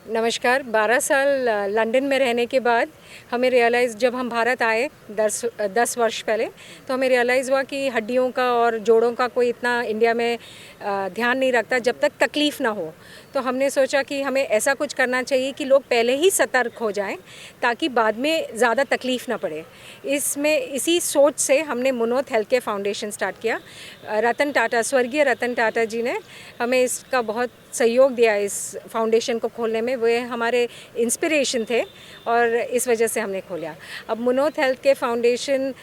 नमस्कार। 12 साल लंदन में रहने के बाद हमें रियलाइज़, जब हम भारत आए 10 वर्ष पहले, तो हमें रियलाइज़ हुआ कि हड्डियों का और जोड़ों का कोई इतना इंडिया में ध्यान नहीं रखता जब तक तकलीफ़ ना हो। तो हमने सोचा कि हमें ऐसा कुछ करना चाहिए कि लोग पहले ही सतर्क हो जाएं ताकि बाद में ज़्यादा तकलीफ़ ना पड़े। इसी सोच से हमने मनोथ हेल्थ केयर फाउंडेशन स्टार्ट किया। रतन टाटा, स्वर्गीय रतन टाटा जी ने हमें इसका बहुत सहयोग दिया इस फाउंडेशन को खोलने में। वे हमारे इंस्पिरेशन थे और इस वजह से हमने खोला। अब Manoth health care foundation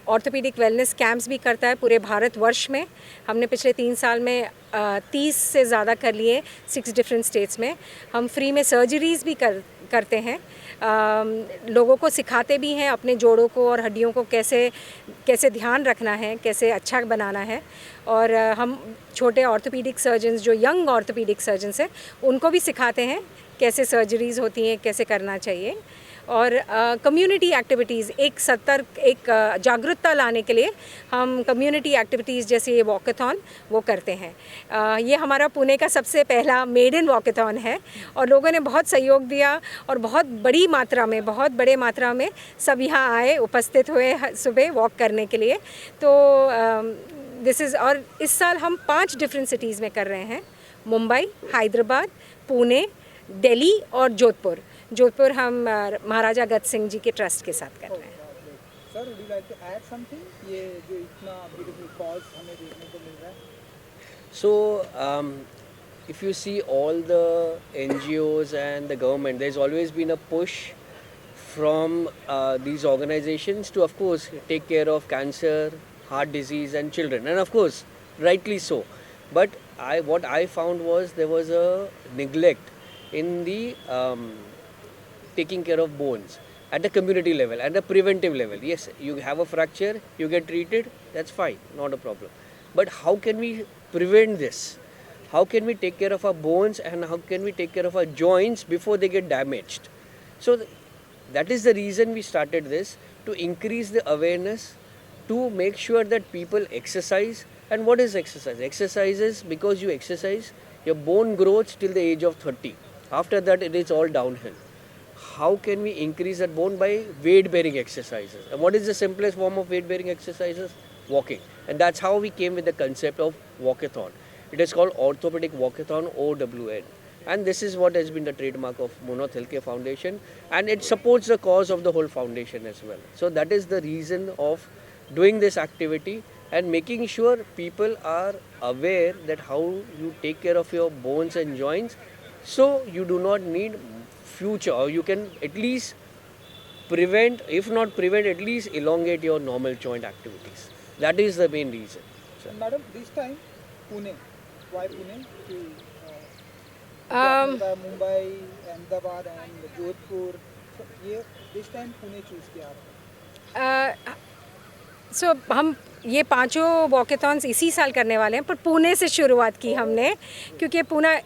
orthopaedic wellness camps भी करता है पूरे भारतवर्ष में। हमने पिछले 3 साल में 30 से ज़्यादा कर लिए 6 डिफरेंट स्टेट्स में। हम फ्री में सर्जरीज़ भी करते हैं। लोगों को सिखाते भी हैं अपने जोड़ों को और हड्डियों को कैसे ध्यान रखना है, कैसे अच्छा बनाना है। और हम छोटे ऑर्थोपेडिक सर्जन्स, जो यंग ऑर्थोपेडिक सर्जन्स हैं, उनको भी सिखाते हैं कैसे सर्जरीज़ होती हैं, कैसे करना चाहिए। और कम्युनिटी एक्टिविटीज़, एक जागरूकता लाने के लिए हम कम्युनिटी एक्टिविटीज़ जैसे ये वॉकेथॉन वो करते हैं। ये हमारा पुणे का सबसे पहला मेड इन वॉकेथॉन है और लोगों ने बहुत सहयोग दिया और बहुत बड़े मात्रा में सब यहाँ आए, उपस्थित हुए सुबह वॉक करने के लिए। तो और इस साल हम 5 डिफरेंट सिटीज़ में कर रहे हैं: मुंबई, हैदराबाद, पुणे, दिल्ली और जोधपुर हम महाराजा गज सिंह जी के ट्रस्ट के साथ कर रहे हैं। Sir, would you like to add something? ये जो इतना ब्यूटीफुल कॉज हमें देखने को मिल रहा है। So, if you see all the NGOs and the government, there's always been a push from these organizations to, of course, take care of cancer, heart disease and children, and of course, rightly so. But what I found was there was a neglect in the taking care of bones at the community level, at the preventive level. Yes, you have a fracture, you get treated, that's fine, not a problem. But how can we prevent this? How can we take care of our bones and how can we take care of our joints before they get damaged? So that is the reason we started this, to increase the awareness, to make sure that people exercise. And what is exercise? Exercise is, because you exercise, your bone grows till the age of 30. After that, it is all downhill. How can we increase that bone? By weight bearing exercises. And what is the simplest form of weight bearing exercises? Walking. And that's how we came with the concept of walkathon. It is called Orthopedic Walkathon, OWN. And this is what has been the trademark of Monarch Healthcare Foundation, and it supports the cause of the whole foundation as well. So that is the reason of doing this activity and making sure people are aware that how you take care of your bones and joints, so you do not need future, or you can at least prevent, if not prevent, at least elongate your normal joint activities. That is the main reason. So, madam, this time Pune. Why Pune? Mumbai, Ahmedabad and Jodhpur. So this time Pune choose किया आपने? सो हम ये 5 वॉकेथॉन्स इसी साल करने वाले हैं, पर पुणे से शुरुआत की हमने, क्योंकि पुणे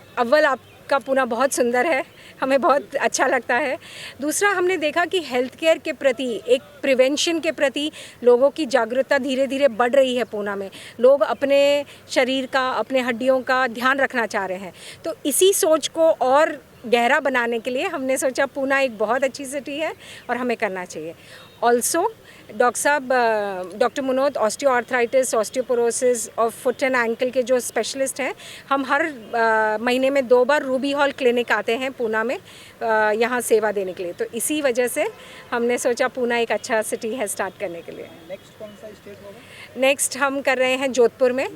आपका पुणे बहुत सुंदर है, हमें बहुत अच्छा लगता है। दूसरा, हमने देखा कि हेल्थ केयर के प्रति, एक प्रिवेंशन के प्रति लोगों की जागरूकता धीरे धीरे बढ़ रही है पुणे में। लोग अपने शरीर का, अपने हड्डियों का ध्यान रखना चाह रहे हैं। तो इसी सोच को और गहरा बनाने के लिए हमने सोचा पुणे एक बहुत अच्छी सिटी है और हमें करना चाहिए। Also doctor Manoj osteoarthritis, osteoporosis और फुट एंड एंकल के जो स्पेशलिस्ट हैं, हम हर महीने में 2 बार रूबी हॉल क्लिनिक आते हैं पुणे में यहाँ सेवा देने के लिए। तो इसी वजह से हमने सोचा पुणे एक अच्छा सिटी है स्टार्ट करने के लिए। नेक्स्ट कौन सा स्टेट होगा? नेक्स्ट हम कर रहे हैं जोधपुर में,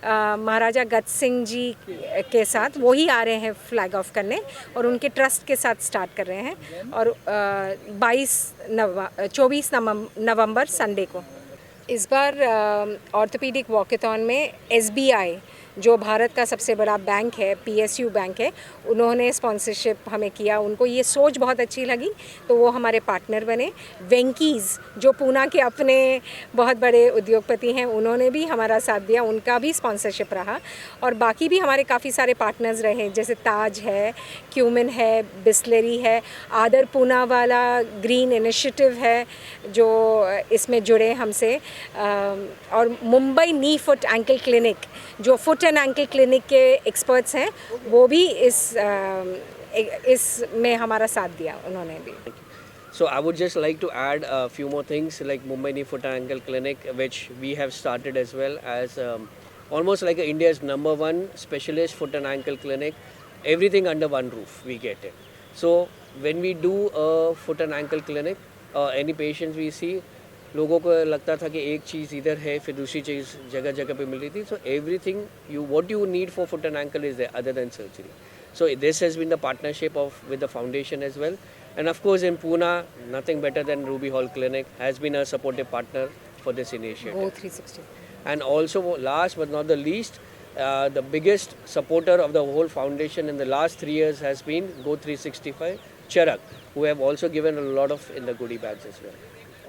महाराजा गज सिंह जी के साथ। वो ही आ रहे हैं फ्लैग ऑफ करने और उनके ट्रस्ट के साथ स्टार्ट कर रहे हैं। और 24 नवंबर संडे को। इस बार ऑर्थोपेडिक वॉकेथॉन में SBI, जो भारत का सबसे बड़ा बैंक है, PSU बैंक है, उन्होंने स्पॉन्सरशिप हमें किया। उनको ये सोच बहुत अच्छी लगी तो वो हमारे पार्टनर बने। वेंकीज़, जो पुणे के अपने बहुत बड़े उद्योगपति हैं, उन्होंने भी हमारा साथ दिया, उनका भी स्पॉन्सरशिप रहा। और बाकी भी हमारे काफ़ी सारे पार्टनर्स रहे, जैसे ताज है, क्यूमिन है, बिस्लरी है, आदर पुणे वाला ग्रीन इनिशिएटिव है जो इसमें जुड़े हमसे, और मुंबई नी फुट एंकल क्लिनिक, जो foot foot and ankle clinic के एक्सपर्ट्स हैं, वो भी इस में हमारा साथ दिया उन्होंने भी. So I would just like to add a few more things like Mumbai Knee Foot and Ankle Clinic, which we have started as well as almost like India's #1 specialist foot and ankle clinic. Everything under one roof, we get it. So when we do a foot and ankle clinic, any patients we see, लोगों को लगता था कि एक चीज़ इधर है फिर दूसरी चीज़ जगह जगह पे मिल रही थी. So everything what you need for foot and ankle is there other than surgery. So this has been the partnership with the foundation as well. And of course in Pune, nothing better than Ruby Hall Clinic has been a supportive partner for this initiative. Go 360. And also last but not the least, the biggest supporter of the whole foundation in the last 3 years has been Go 365, Charak, who have also given a lot of in the goodie bags as well.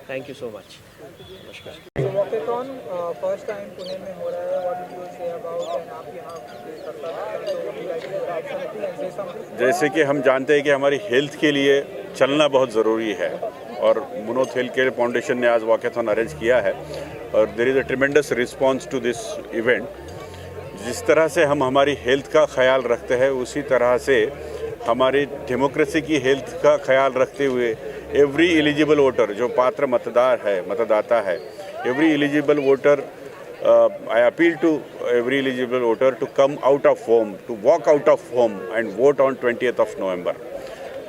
Thank you so much. Namaskar. So walkathon first time Pune में हो रहा है. What did you say about and आप यहाँ करता है तो would you like to add something and say something? जैसे कि हम जानते हैं कि हमारी हेल्थ के लिए चलना बहुत ज़रूरी है और मुनोथ हेल्थ केयर फाउंडेशन ने आज वॉकेथॉन अरेंज किया है और there is a tremendous response to this event. जिस तरह से हम हमारी हेल्थ का ख्याल रखते हैं उसी तरह से हमारी डेमोक्रेसी की हेल्थ का ख्याल रखते हुए एवरी एलिजिबल वोटर जो पात्र मतदाता है every eligible voter I appeal to every eligible voter to come out of home, to walk out of home and vote on 20th of November.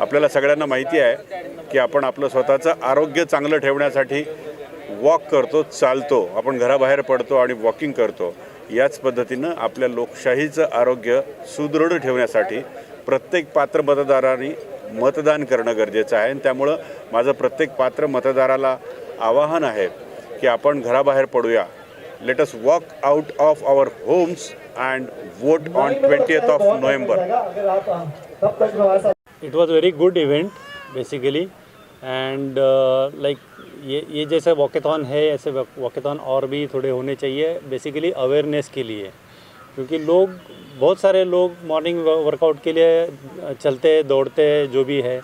आपल्याला सगळ्यांना माहिती आहे की आपण आपलं स्वतःचं आरोग्य चांगलं ठेवण्यासाठी वॉक करतो, चालतो, आपण घराबाहेर पडतो आणि वॉकिंग करतो. याच पद्धतीनं आपल्या लोकशाहीचं आरोग्य सुदृढ ठेवण्यासाठी प्रत्येक पात्र मतदारांनी मतदान करणं गरजेचं आहे. आणि त्यामुळं माझं प्रत्येक पात्र मतदाराला आवाहन आहे की आपण घराबाहेर पडूया. Let us walk out of our homes and vote on 20th of November. It was very good event basically and like ये जैसे वॉकेथॉन है ऐसे वॉकेथॉन और भी थोड़े होने चाहिए बेसिकली अवेयरनेस के लिए, क्योंकि बहुत सारे लोग मॉर्निंग वर्कआउट के लिए चलते दौड़ते जो भी है.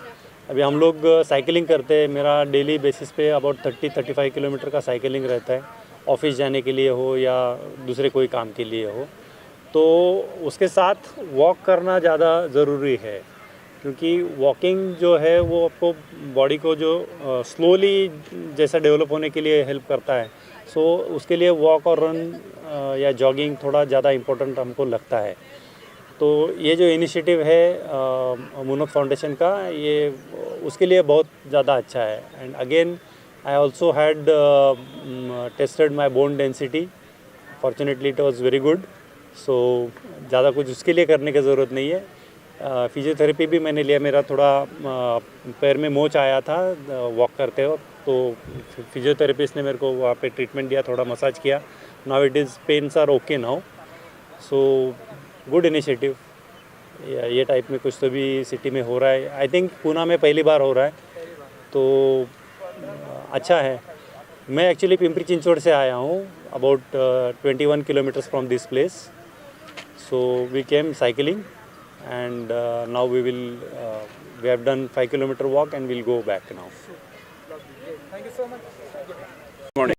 अभी हम लोग साइकिलिंग करते हैं, मेरा डेली बेसिस पे अबाउट 30-35 किलोमीटर का साइकिलिंग रहता है, ऑफिस जाने के लिए हो या दूसरे कोई काम के लिए हो. तो उसके साथ वॉक करना ज़्यादा ज़रूरी है, क्योंकि वॉकिंग जो है वो आपको बॉडी को जो स्लोली जैसा डेवलप होने के लिए हेल्प करता है. सो उसके लिए वॉक और रन या जॉगिंग थोड़ा ज़्यादा इम्पोर्टेंट हमको लगता है. तो ये जो इनिशिएटिव है मुनोथ फाउंडेशन का, ये उसके लिए बहुत ज़्यादा अच्छा है. And again I also had tested my bone density. Fortunately it was very good. So ज़्यादा कुछ उसके लिए करने की ज़रूरत नहीं है. फिजियोथेरेपी भी मैंने लिया, मेरा थोड़ा पैर में मोच आया था वॉक करते वक्त, तो फिजियोथेरेपिस्ट ने मेरे को वहाँ पे ट्रीटमेंट दिया, थोड़ा मसाज किया. Now it is pains are okay now. So good initiative. ये टाइप में कुछ तो भी सिटी में हो रहा है. आई थिंक पूना में पहली बार हो रहा है, तो अच्छा है. मैं एक्चुअली पिंपरी चिंचवड से आया हूँ, about 21 kilometres from this place. So we came cycling and now we have done 5 kilometre walk and will go back now. Thank you so much.